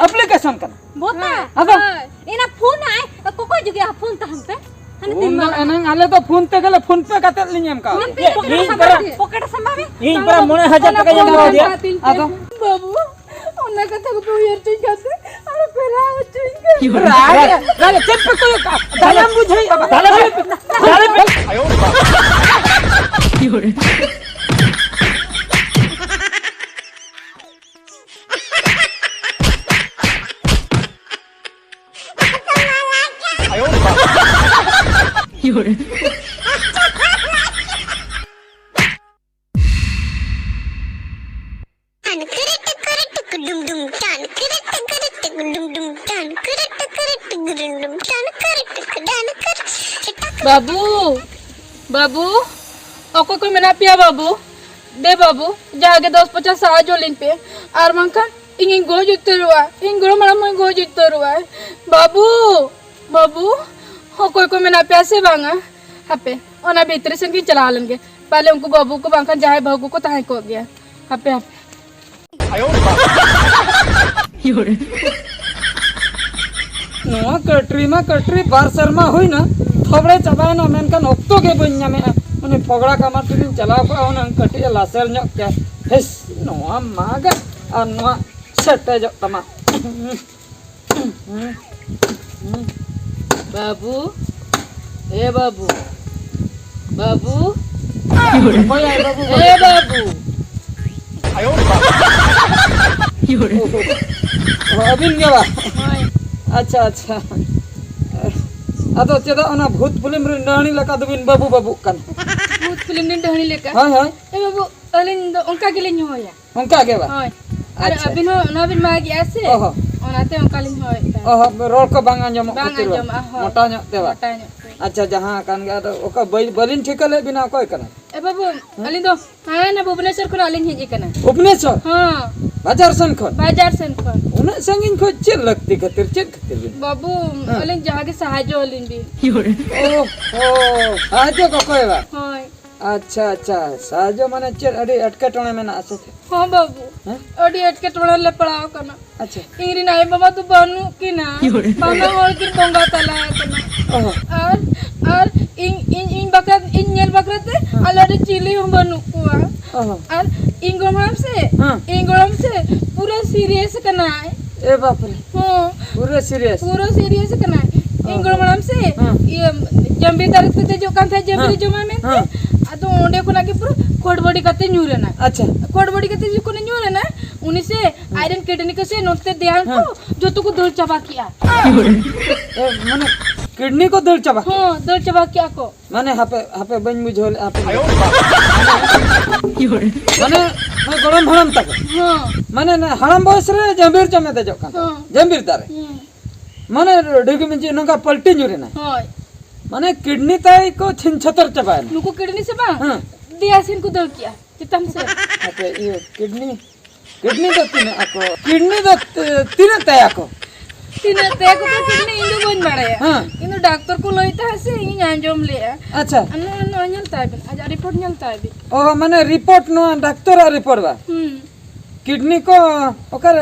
Application करना इना phone आए कोको जगह फोन ता हम पे आले तो फोन पे गले फोन पे कते लियम का पॉकेट संभावे इन पर 9000 টাকা জমা করে দিয়া आदो बाबू ओना कथा को यार चुई खाते अरे पेरा चुई की हो रहा है अरे चुप पे कोई दालम बुझई अब दालम आयो की हो रहा बाबू बाबू ओको कोई मना पिया बाबू दे बाबू जाके 10-50 साहाଯ୍य लिन पे आर मंखन इंग गोज उतरवा इंग गोड़ मरा मैं गोज उतरवा बाबू बाबू हो कोई मना पिया से बांगा हपे ओना भीतर से की चला लेंगे पहले उनको बाबू को बांका जाए बाबू को ताहे को गया हपे हपे नोआ कटरी बार शर्मा हुई ना थबड़े चबाय ना मेनकान ऑक्तो के बन ᱧᱟᱢᱮ उनी फगड़ा कामा टिन चलाव को उन कटी लासेर ᱧᱚᱜ के हेस नोआ मागा आ नोआ सेटे जो तमा बाबू ए बाबू बाबू कोई आए बाबू ए बाबू अबिन गेवा अच्छा अच्छा अदो चेदा ओना भूत फिल्म रे डाणी लका दुबिन बाबू बाबू कन भूत फिल्म ने ढहनी लेका हाय हाय ए बाबू अलिन दो उनका के लिए होया उनका गेवा हाय अरे अबिन हो नबिन मागी आसे ओहो ओनाते उनका लिन होय ओहो रोल को बांग अंजम बांग अंजम मोटा ᱧᱚᱜ तेवा अच्छा जहां कान गा तो ओका बलिन ठिकले बिना कोई कना ए बाबू अलिन दो हां ना भुवनेश्वर को अलिन हेजी कना भुवनेश्वर हां बाजार सन खन उन संगिन को चेक लगती खातिर बाबू अलिन जहां के सहाय्य होलिन भी ओ सहाय्य को कोइबा हाय अच्छा अच्छा सहाय्य माने चेक अडी अटके टणे में ना आसे हां बाबू अडी अटके टणे ले पड़ाव कना अच्छा इंगरी नाई बाबा तू बनू की ना पाना होल की बोंगा तला कना और इन बकरा इन नेल बकरा ते अलरे चिली हम बनू कुआ और इंगोरम से पूरा सीरियस कना है ए बाप रे हां पूरा सीरियस कना है इंगोरम से ये जंबी तरफ से जो कान था जंबी जमा में तो ओंडे को ना के पूरा कोडबडी कते न्यूरे ना अच्छा कोडबडी कते जो को न्यूरे ना उनी से आयरन किडनी को से नोते ध्यान को जो तो को दल चबा किया माने किडनी को दल चबा हां दल चबा किया को माने हापे बन बुझोल आपे माने मैं गरम हरम तक हां माने हरम बयस रे जंबीर जमे दे जका जंबीर दारे माने डिग में जे नका पलटी न्यूरे ना हां माने किडनी ताई को छिनछतर चबाय नुको किडनी से बा दियासिन को दल किया चितम से अबे ये किडनी तो किडनी तो तीन तया को तीन तया को तो किडनी इंदु बन बड़े इंदु डॉक्टर को लइता हसे इन अंजम ले अच्छा न नलता है आज रिपोर्ट नलता है ओ माने रिपोर्ट नो डॉक्टर रिपोर्ट बा किडनी को ओकर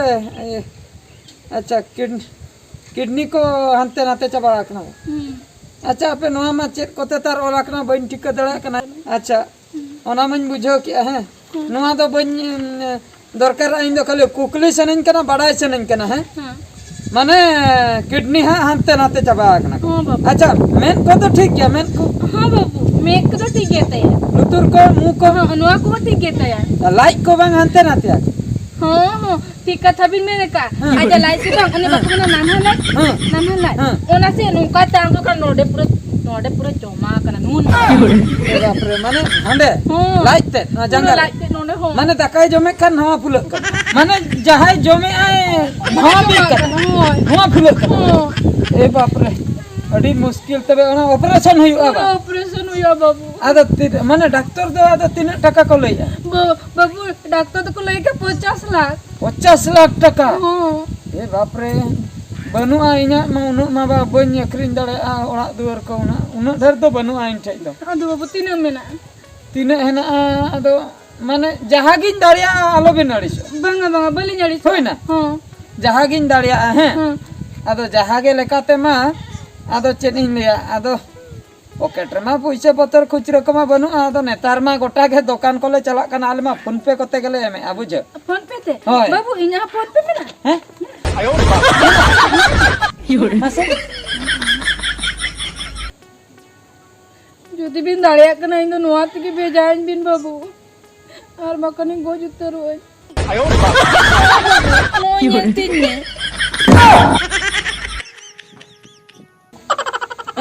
अच्छा किडनी को हंते नाते चबा रखना अच्छा पे नोआ मा चेक कोते तार ओलाकना बन ठीक दड़ा कना अच्छा ओना मन बुझो कि है नोआ तो बन दरकार इन दो खाली कुकली सनन कना बड़ाई सनन कना है माने किडनी है हंते नाते चबा रखना अच्छा मेन को तो ठीक है मेन को हां बाबू मेन को तो ठीक है लुतुर को मुंह को नोआ को ठीक है लाइक को बंग हंते नाते हां ठीक कथा बिन मेरे का आज लाइक से बंग अने बकना नाना लाइक ओना से नुका चांगो का नोडे पूरा जमा कना नून ए बाप रे माने हंडे लाइक ते ना जंगल लाइक ते नोने हो माने दकाय जमे kan नवा फुल माने जहाय जमे आए नवा भी कर नवा फुल ए बाप रे अड़ी मुश्किल तबे ओना ऑपरेशन हुआ बा ऑपरेशन हुआ बाबू आदो माने डॉक्टर दो आदो तीन टका को लइया बाबू डॉक्टर तो को लेके 50 लाख 50 लाख टका हां ए बाप रे बनुआ इना मा उनु मा बा बनी अखरिन दड़े आ ओड़ा दुआर को उना ढेर दो बनुआ इन ठे दो अदो बाबू तीन मेना तीन हेना आदो माने जहागिन दाड़िया आलो बिन अड़िसो बांगा बांगा बलि जड़ी होइना हां जहागिन दाड़िया हैं आदो जहागे लेकाते मा आदो चेनिन लिया आदो पॉकेट रे मा पैसा पतर खुचरो कमा बनु आदो नेतार मा गोटा के दुकान कोले चला कना आले मा फोन पे कोते गेले एमे आबुझ फोन पे ते होय। बाबू इना फोन पे मेना हैं যদি বিন দাঁড়িয়ে কেনা ইন্দো নোয়া থেকে বেজাইন বিন বাবু আর মাকানি গোজ উত্তর হয়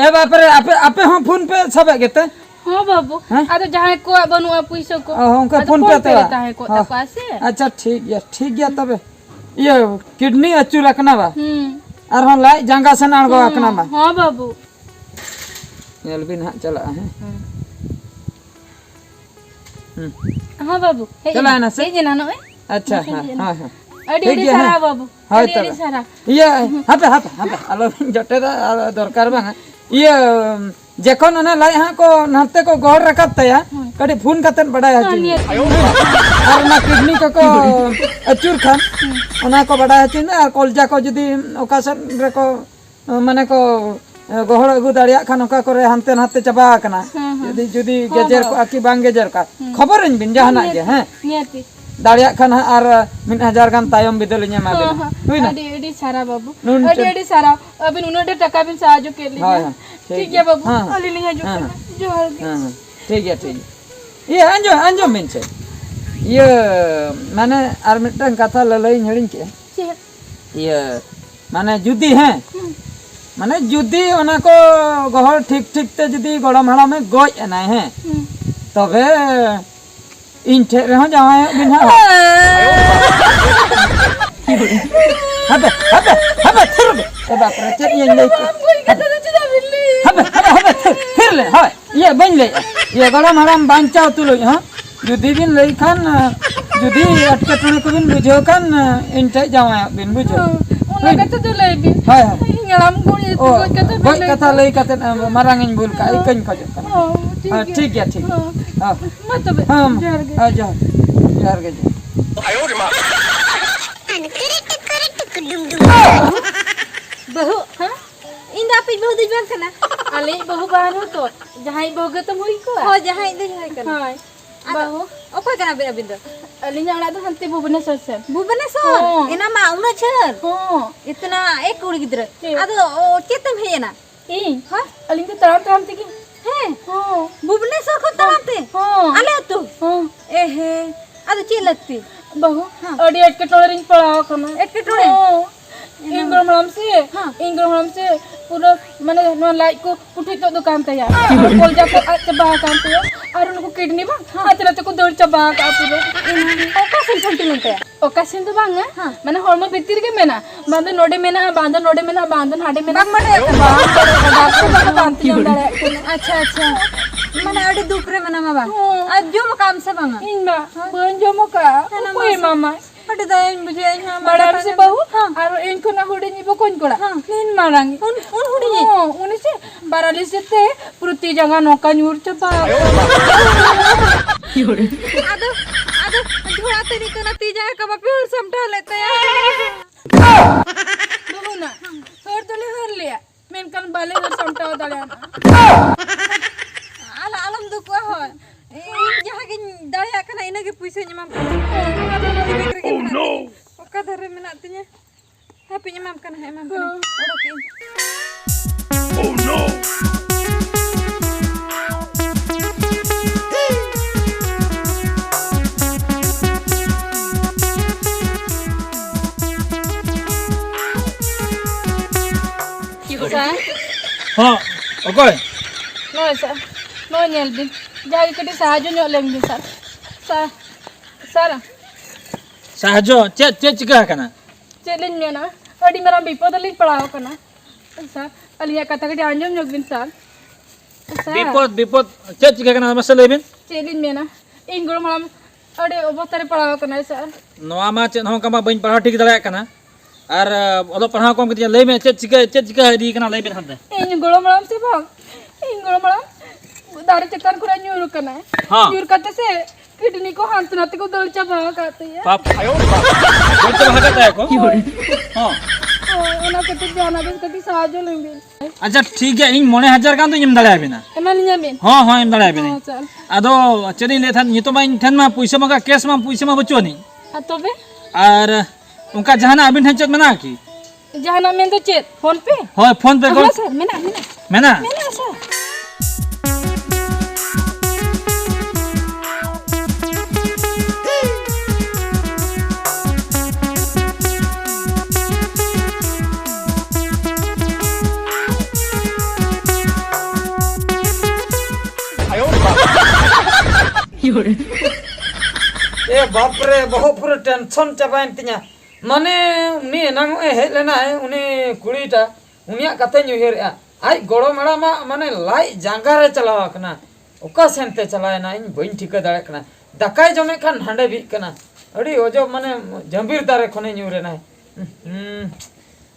ए बाप रे आपे आपे हम फोन पे सबे गेते हाँ बाबू अरे जहाँ को बनुआ पैसा को हमका फोन पे तो रहता है को पासे अच्छा ठीक है तबे ये किडनी अचू रखना बा और हम लाई जंगा से नाड़ गो रखना बा हाँ बाबू एलबिन हां चला है हाँ बाबू चला है ना से ये ना अच्छा हां हां अड़ी अड़ी सारा बाबू अड़ी अड़ी सारा ये हापे आलो जटे दरकार बा ये जेखन ना लाई हां को नते को गोड़ रखत तया कडी फोन कतन बड़ाय हची और ना किडनी को अचूर खान ओना को बड़ाय हची ना और कलजा को जदी ओकासन रे को माने को गोहड़ अगु दाड़िया खान ओका करे हानते नाते चबा कना जदी गेजर को आकी बांग गेजर का खबर इन बिन जहाना के हैं नियति दाड़िया खान और 1000 गान तायम बिदल मा दे हुइना अड़ी अड़ी सारा बाबू अड़ी अड़ी सारा अभी उन्होंने टका भी साजो के लिए हां ठीक है बाबू अली लिया जो हां ठीक है ये अंजो मिन से ये माने आर मिटन कथा ललई हड़िन के ये माने जुदी हैं माने जुदी ओना को गहर ठीक ते जुदी गड़म हड़ा में गज ना है तबे इन ठे रह जाए बिना हबे थिर ए बाप रे चल ये ले हबे फिर ले हाय ये बन ले ये गड़म हड़म बांचाओ तू लो हां जुदी बिन लई खान जुदी अटके टुने को बिन बुझो खान इन ठे जाए बिन बुझो उना कते तो ले बिन हाय ngam ko ये तो गोज कथा लई कते मारांगिन बुल का इकन खजो हां ठीक है हां मतलब हां आ जा यार के बहु हां इंदा पे बहु दिजवान कना अले बहु बार हो तो जहां बहु तो मुई को हो जहां इंदा जहां कना हां बहु ओपा कना बिन अबिन दो अली जाड़ा तो हंते भुवनेश्वर से भुवनेश्वर एना मा उना छर हां इतना एक कुड़ी गिद्र आदो चेतम है ना ए हां अली तो तराम ते की है हां भुवनेश्वर को तमाते हां आले तू हां एहे आदो चे लगती बहु अड़ी अटके टोले रिंग पड़ाओ कना एक टोले इंग्रमलम से पूरा माने नो लाइक को उठी तो दुकान तैयार कोल जा को चबा काम पे और उनको किडनी बा हाथ रात को दौड़ चबा का पूरा ओका सेंटिमेंट है ओकासिन तो बांगा माने हॉर्मोन भीतर के मेना बांध नोडे मेना बांध हाडे मेना बांधती अच्छा माने अड़ी दुपरे मना मा बा आज जो काम से बांगा इन बा बन जो मोका कोई मामा अड़ी दाइन बुझे यहां बड़ा से बहु और इनको ना हुडी नी बकोन कोड़ा नीन मारांगी उन हुडी जी उन से बराली से ते प्रति जगह नौका न्यूर चबा आदो धोड़ा तनी कना ती जाए कबा पे समटा लेते हैं बहु ना छोड़ तो ले हर लिया मेन कन बाले हर समटा दले ना आलम दुको हो यहाँ के दाया कना इना के पैसे जमा ओह नो ओका धरे में नातिnya happy nyamam kana hai mam kana oke oh no हाँ okay no nyel bin jagi kati sahaja nyok leng bin sara साहजो चे चिका कना चलिन में ना अड़ी मेरा विपद लिंग पड़ाओ कना अलिया कथा कटी आंजम जोग बिन सार विपद चेक चिका कना मसे लेबिन चेलिन मेना इन गोड़ माम अड़े अवस्था रे पड़ाव कना सर नोआ मा चेक हों कमा बइन पढ़ा ठीक दलाया कना और ओलो पढ़ा कम के ले में चेक चिका दी कना लेबिन हते इन गोड़ माम से भाग इन गोड़ माम दारे चक्कर कुरा न्यूर कना हाँ। न्यूर करते से किडनी को हाथ नाते को दल चाबा करते है बाप बोलते भागता है को हां ओना कते जाना बस कति साजो लेबे अच्छा ठीक है इन मोने हजार कान तो इम दलाया बिना एमा निया में हां हां इम दलाया बिना चल आदो चली ले थान नितो माइन थान मा पैसा मगा कैश मा पैसा मा बचो नहीं आ तबे और उनका जहाना अबिन हचत मना की जहाना में तो चेत फोन पे हां फोन पे हां सर मेना मेना सर ए बाप रे बहुत पूरा टेंशन चाबाइन तिया माने उनी एनांग ए हेज लेना है उनी कुड़ीटा उनिया कथे न्यूहेर आई गोड़ो मड़ा मा माने लाई जांगा रे चलावा कना ओका सेनते चलायना इन बइन ठिका दाड़े कना दकाय जमे खान हांडे भी कना अड़ी ओजो माने जंबीर दारे खने न्यूरे ना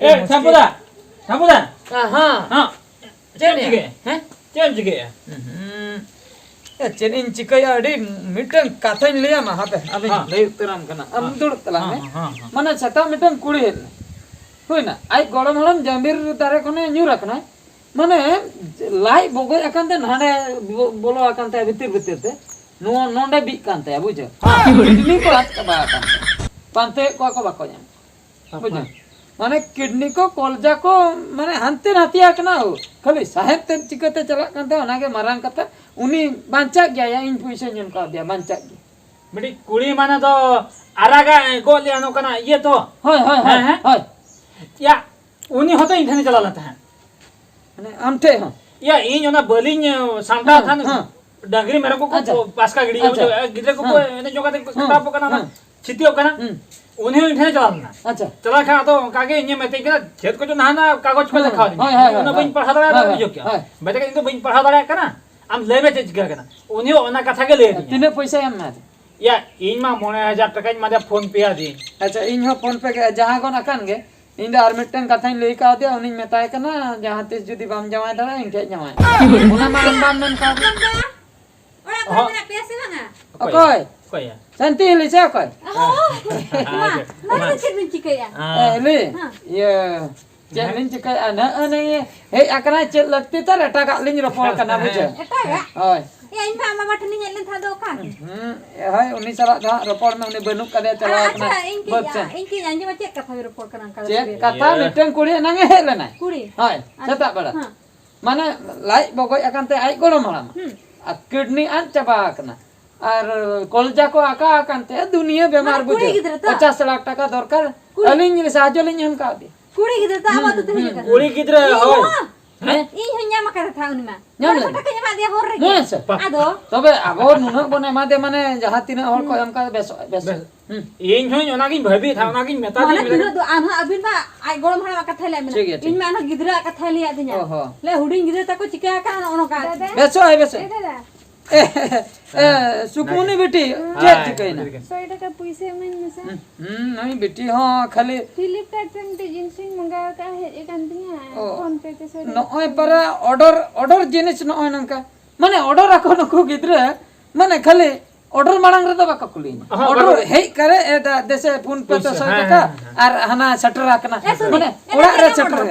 ए थापुदा हां हां चेने हैं चेम जिगे चेन इन चिकया अड़ी मिटन काथाइन लिया मा हापे अबे हाँ। ले उतराम कना अब दुड़ तला में हां माने छता मिटन कुड़ी है होइना आई गड़म हड़म जंबीर दारे खने न्यू रखना माने लाई बगो एकांते नाडे बोलो एकांते भीतर ते नो नोंडे बी कांते बुझे किडनी को हाथ चबा का पांते को बाको जाम बुझे माने किडनी को कॉलजा को माने हंते नातिया कना हो खाली साहेब ते चिकते चला कांते ओनागे मारांग कता उनी बांचा गया या इन पैसे जन का दिया बांचा गया बेटी कुड़ी माने तो आरागा गोली आनो कना ये तो होय होय होय होय या उनी होतो इंथने चला लेता है माने आमठे हां या इन ओना बलिन सांता हाँ, थान हाँ। डंगरी मेरे को अच्छा। पास का गड़ी अच्छा। गिदरे को हाँ। ने जो कहते हाँ, टाप कना ना हाँ। छितियो कना उन्हें इंथने चला लेना अच्छा चला खा तो कागे इने में ते कना खेत को जो ना कागज को देखा दी हाँ, हाँ, उन्हें हाँ, बइन पढ़ा दड़ा हाँ, जो हाँ, क्या हाँ। बेटा इनको बइन पढ़ा दड़ा कना हम लेबे चेज कना उन्हें ओना कथा के ले दी तिने पैसा एम ना या इन मा 9000 टका इन मादे फोन पे आ दी अच्छा इन हो फोन पे के जहां कोन अकन गे इन आर मिटन कथा ले का दिया उनी मेताय कना जहां तिस जुदी बाम जमाय दड़ा इन के जमाय उना मा बाम मन का ओड़ा पर पैसे मांगा ओकोय कोई है शांति ले से ओकोय mana cermin cikaya ले ये चेलिन चिका अन अन ये हे अकना चेल लगते तर अटा का लिन रपोल कना बुझे eta ya होय ya in pa mama thani nyelen thado kan हाय उनी चला दा रपोल में उनी बनुक करे चला अपना अच्छा इनकी janji ma cek kata report kan angkal check कथा मिटन कुड़ी नंगे हे लेना kuri हाय सता बड़ा हाँ। माने लाई बगोय अकनते आई गोड़ो मारा आ किडनी अन चबा कना और कलजा को आका अकनते दुनिया बीमार बुझे 50 लाख टका दरकार अलिन साहाଯ୍य लिन हम का दे kuri gitu ta ama tu thani kan कुड़ी किधर होय ih hanya makar tha unima Nyam le. kata kanya ma dia hor Nyam rege se. ado तबे आगो नुना बने मादे माने जहां तिना हर को हमका बेस बेस इन होय ओना की भबी था ओना की मेता mana दी kira tu anha abin pa ai golom hara kata le ठीक है, mina ठीक। in mana gidra kata le adinya ओहो le huding gidra ta ko cikaya kan ono ka बेसो है बेसो ए सुकूनी बेटी जे ठिकै ना 100 টাকা পয়সা মানে স্যার नहीं बेटी हां खाली फ्लिपकार्ट पे ते जिंस मंगाया का है एक अंतिया ओ। फोन पे ते सर नय पर ऑर्डर जिनिस नय नंका माने ऑर्डर रखो नको गिद्रे माने खाली ऑर्डर मांग रे दबा ककुली ऑर्डर हे करे ए देसे फोन पे तो 100 टका और हना सटर रखना माने ओड़ा रे सटर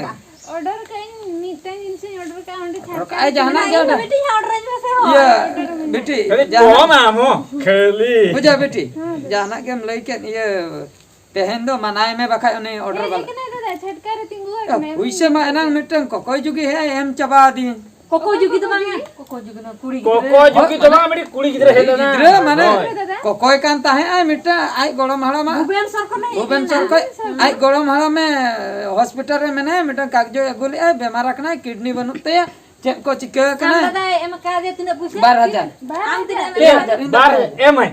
ऑर्डर कहीं मीठा जिंस ऑर्डर का अंडे था काय जहाना जाना बेटी यहाँ order aja saya ho ये बेटी को मामो खेली बुझा बेटी जहाना के हम लेके ये पहन दो मनाए में बखा उन्हें ऑर्डर वाला लेकिन दादा झटका रे तिंगु मैं पैसे में एना मिटन कोई जुगी है हम चबा दी koko juga tu bang koko juga na kuri कोको जुकी तो बा मेरी कुड़ी किधर है ना गिद्रे माने कोई कांता है आई मिटा आई गोड़म हाड़ा में buben sor ko na भुवन सर को आई गोड़म हाड़ा में हॉस्पिटल में ने मिटा कागजो एगुली ए बीमार रखना है किडनी बनते है चेक को चिके कना dada em ka dia tidak pusing 12,000 am tidak ए बार ए मैं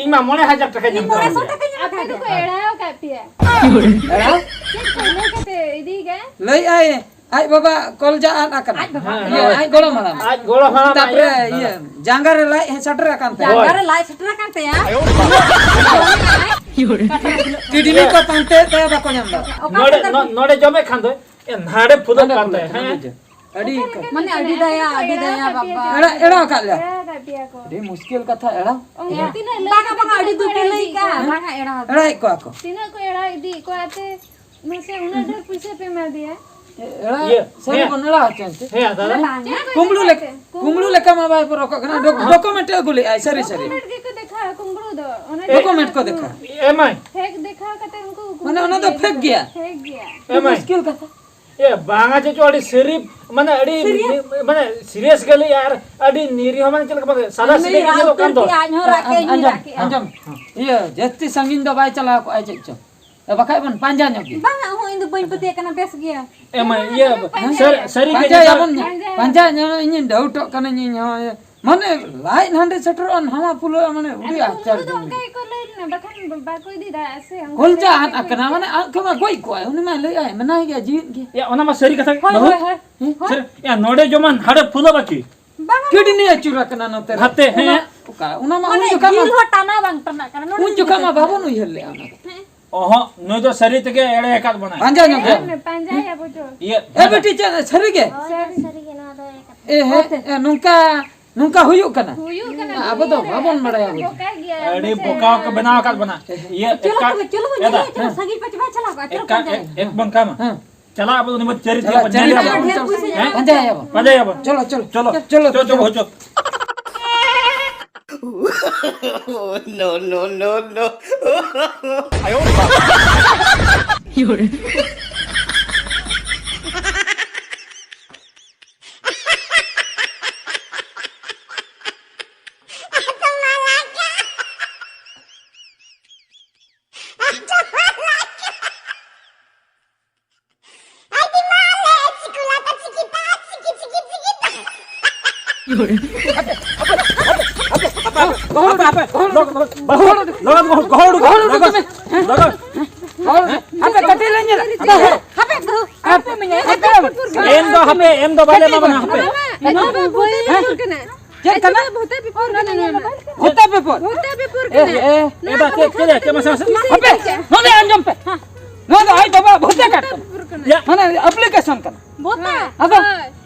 इमा 9000 टका जम कर आपका तो एड़ा का पिया एड़ा चेक करने का ते इदी के लई आए Ai baba kolja akan. Iya, ai golo malam. आज गोळा हाणा Tapre iya, jangare lai setra kan teh. Jangan lai setra kan teh ya. Kidney ko pante teh bako nyamba. नोडे नोडे जमे खांदो ए नाडे फुदो कांदे हैं Adi Mana adi daya baba. era kalya. Tapi aku. Adi muskil katha era. Tina Baka adi dupe lagi ka. Baka era. Era ko ako. Tina ko era di ko ate mase una de पैसे पे मार दिया Era sari kon era chante. हे दादा Kumlu leka ma bai por kana document guli ai sari sari. लड़के को देखा कुंगड़ू दो उन्हें Document ko dekha. एमआई फेंक देखा कहते उनको Mane ona to fek gaya. फेंक गया एमआई Muskil katha. ए बांगा जे चोड़ी सिरिफ माने अड़ी माने सीरियस गली यार अड़ी नीरी हो माने चल के सादा सीधे के लोग कांदो आज हो rake ni Anjam, rake. anjam. Iya, jati sangin do bai chala ko ai cek. Bakai ban panja nyoki. Bang ho indu bain peti kana bes gya. MI ये सरी के Panja yamon panja nyono ini doubt kana ni nyo. Mane lain hande setter on hama pulo mane udi achar. तो उनका एक ले ना बखन बाको दी दा ऐसे हम Kolja han akana mane kama goi ko ai uni mai le ai mana gya jin ki. या ओना मा सरी कथा बहु या नोडे जमन हाडे फुदो बाकी Kidney achura kana no ter. हाते हैं Una ma Mana unju kama gil ho tana bang tana kana. unju kama babon u helle ana. ओहो नो तो सरी तके एड़े एकात बना Panja nyoki. पंजा या बोचो ये Eh beti sari ge. सरी के ना दो Eh nungka huyuk kana. हुयू कना Apa to babon badaya. वो कह गया अड़ी बोका के बनाव कात बना ये Chalo एदा chalo sagi pachi ba chala ka. एक बन काम हाँ चला अब निम चरी चला चली पंजा या मजा आया चलो चलो चलो चलो चलो चलो चलो Apa katilannya? एम दो वाले मा बना पे Cek kana? Hote pepor. ए बा के मसा Apa? None anjam pe. None ai baba hote kat. या Mana application kana. Bota. Apa?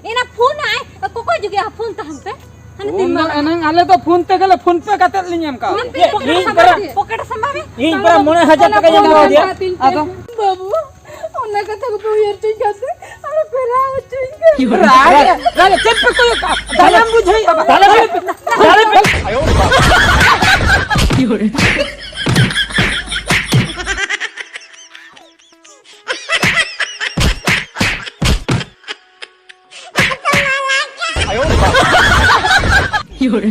Ina phone ai. Koko juga phone ta hampe. Unang enang ale to phone te gele phone pe katel linyam ka. Pocket sambabe. इन पर मोने 1000 टका जमा कर दिया Apa? बाबू उन्हें कथा को यार ठीक है अरे पेरा ठीक है Raya. Raya cek pe ko dalam bujai apa? Dalam pe. Yore.